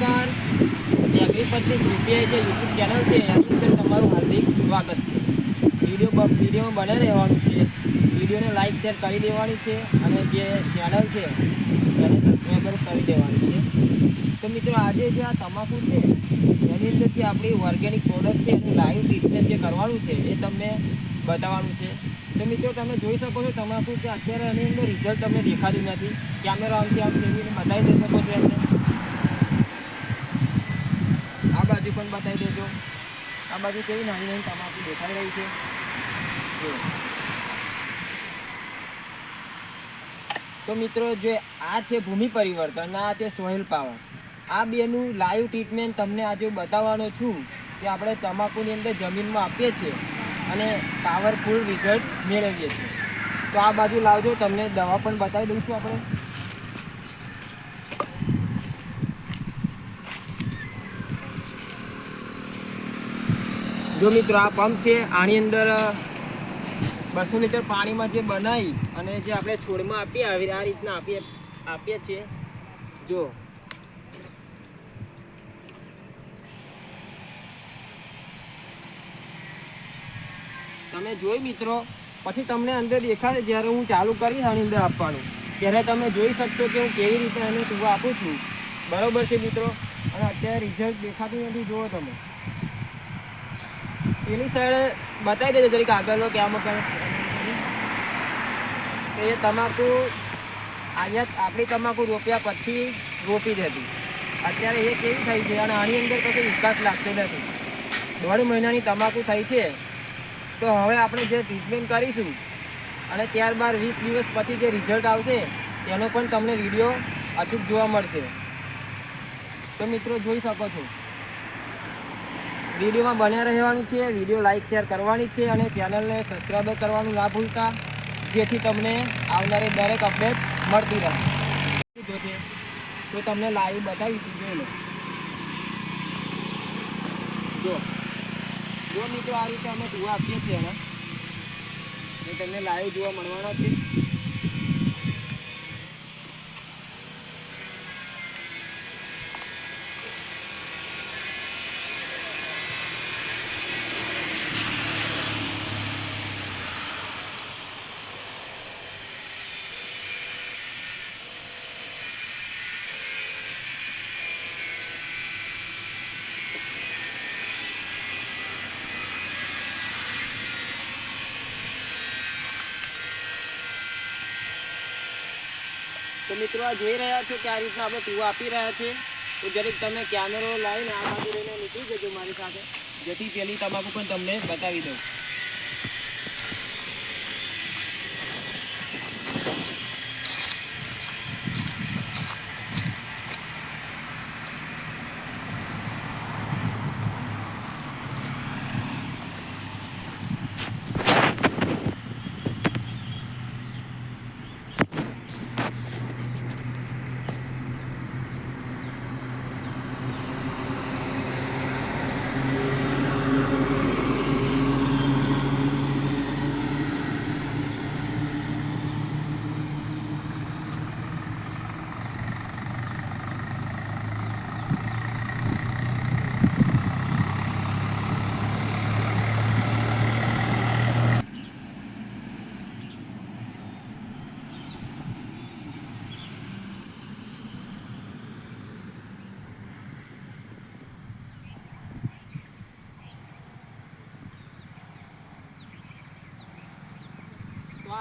નમસ્કાર, એગ્રીપતિ યુપીઆઈ જે YouTube channel છે એની અંદર તમારું હાર્દિક સ્વાગત છે. વિડીયોમાં બને રહેવાનું છે. વિડીયોને લાઇક શેર કરી દેવાની છે અને જે ચેનલ છે એને સબસ્ક્રાઈબર કરી દેવાની છે. તો મિત્રો આજે જે આ તમાકુ છે એની અંદર જે આપણી ઓર્ગેનિક પ્રોડક્ટ છે એનું લાઈવ ટ્રીટમેન્ટ જે કરવાનું છે એ તમને બતાવવાનું છે. તો મિત્રો તમે જોઈ શકો છો તમાકુ કે અત્યારે એની અંદર રિઝલ્ટ તમને દેખાતું નથી. કેમેરા આમથી આમ ફેરવીને બતાવી દઈ શકો છો એમને. આ બાજુ પણ બતાવી દેજો. આ બાજુ કેવી નાની નાની તમાકુ દેખાઈ રહી છે. તો મિત્રો જે આ છે ભૂમિ પરિવર્તન, આ છે સોઇલ પાવર, આ બેનું લાઈવ ટ્રીટમેન્ટ તમને આજે બતાવવાનો છું કે આપણે તમાકુની અંદર જમીનમાં આપીએ છીએ અને પાવરફુલ રિઝલ્ટ મેળવીએ છીએ. તો આ બાજુ લાવજો, તમને દવા પણ બતાવી દઈશું આપણે. જો મિત્રો આ પંપ છે, આની અંદર 200 લીટર પાણીમાં જે બનાવી અને જે આપણે છોડમાં આપીએ આ રીતના આપીએ છીએ. જો તમે જોઈ મિત્રો, પછી તમને અંદર દેખાશે જ્યારે હું ચાલુ કરીશ આની અંદર આપવાનું ત્યારે તમે જોઈ શકશો કે હું કેવી રીતે એને ટીવા આપું છું. બરાબર છે મિત્રો. અને અત્યારે રિઝલ્ટ દેખાતું નથી. જુઓ તમે પેલી સાઈડ બતાવી દેજો જરીક આગળનો ક્યાં એ તમાકુ અહીંયા આપણી તમાકુ રોપ્યા પછી રોપી દેતી. અત્યારે એ કેવી થઈ છે અને આની અંદર કશો વિકાસ લાગતો નથી. 1.5 મહિનાની તમાકુ થઈ છે. તો હવે આપણે જે ટ્રીટમેન્ટ કરીશું અને ત્યારબાદ 20 દિવસ પછી જે રિઝલ્ટ આવશે એનો પણ તમને વિડીયો અચૂક જોવા મળશે. તો મિત્રો જોઈ શકો છો વિડીયોમાં બન્યા રહેવાનું છે. વિડીયો લાઇક શેર કરવાની છે અને ચેનલને સબસ્ક્રાઈબ કરવાનું ના ભૂલતા, જેથી તમને આવનારી દરેક અપડેટ મળતી રહે. તો તમને લાઈવ બતાવીશું. જોઈ લો. જો મિત્રો આ રીતે અમે જોવા આપીએ છીએ એના એ તમને લાઈવ જોવા મળવાના છે. તો મિત્રો આ જોઈ રહ્યા છો કે આ રીતના આપણે ટીવા આપી રહ્યા છે. તો જરીક તમે કેમેરો લાવીને આ બાજુ લઈને નીકળી જજો મારી સાથે, જેથી પેલી તમાકુ પણ તમને બતાવી દઉં.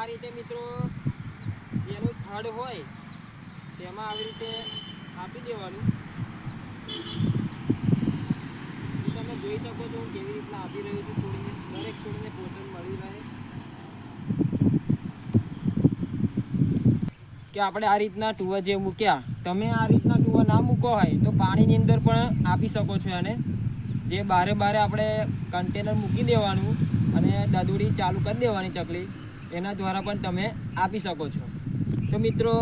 આ રીતે મિત્રો જેનું થડ હોય તેમાં આવી રીતે આપી દેવાનું. તમે જોઈ શકો છો કેવી રીતના આપી રહ્યું છું છોડને. દરેક છોડને પોષણ મળી રહે. કે આપણે આ રીતના ટુવા જે મૂક્યા, તમે આ રીતના ટુવા ના મૂકો હોય તો પાણીની અંદર પણ આપી શકો છો. અને જે બારે આપણે કન્ટેનર મૂકી દેવાનું અને દદુડી ચાલુ કરી દેવાની ચકલી, એના દ્વારા પણ તમે આપી શકો છો. તો મિત્રો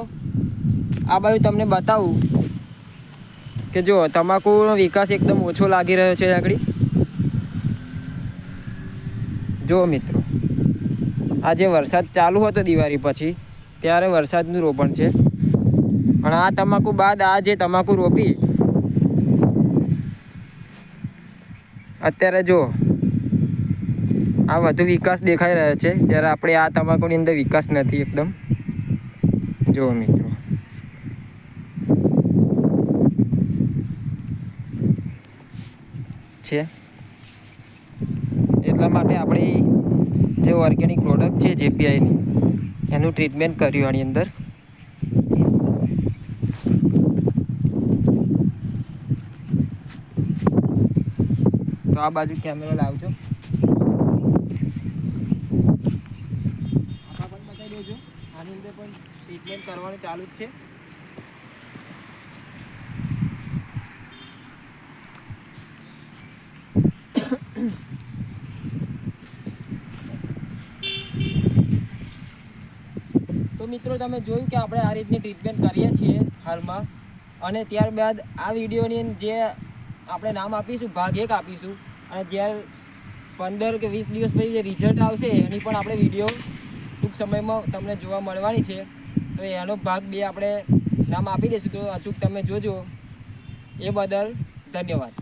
આ બાજુ તમને બતાવું કે જો તમાકુનો વિકાસ એકદમ ઓછો લાગી રહ્યો છે આગળ. જો મિત્રો આજે વરસાદ ચાલુ હતો દિવાળી પછી, ત્યારે વરસાદનું રોપણ છે. અને આ તમાકુ બાદ આ જે તમાકુ રોપી અત્યારે જો આ વધુ વિકાસ દેખાઈ રહ્યો છે, જ્યારે આપણે આ તમાકુની અંદર વિકાસ નથી એકદમ. જુઓ મિત્રો, છે એટલા માટે આપણે જે ઓર્ગેનિક પ્રોડક્ટ છે JPIની એનું ટ્રીટમેન્ટ કર્યું આની અંદર. તો આ બાજુ કેમેરો લાવજો, આમાં પણ બતાવી દેજો. આની અંદર પણ ટ્રીટમેન્ટ કરવાનું ચાલુ જ છે. તો મિત્રો તમે જોયું કે આપણે આ રીતની ટ્રીટમેન્ટ કરીએ છીએ હાલમાં, અને ત્યારબાદ આ વિડીયોની જે આપણે નામ આપીશું ભાગ 1 આપીશું, અને જ્યારે 15 કે 20 દિવસ પછી જે રિઝલ્ટ આવશે એની પણ આપણે વિડીયો ટૂંક સમયમાં તમને જોવા મળવાની છે. તો એનો ભાગ 2 આપણે નામ આપી દઈશું. તો અચૂક તમે જોજો. એ બદલ ધન્યવાદ.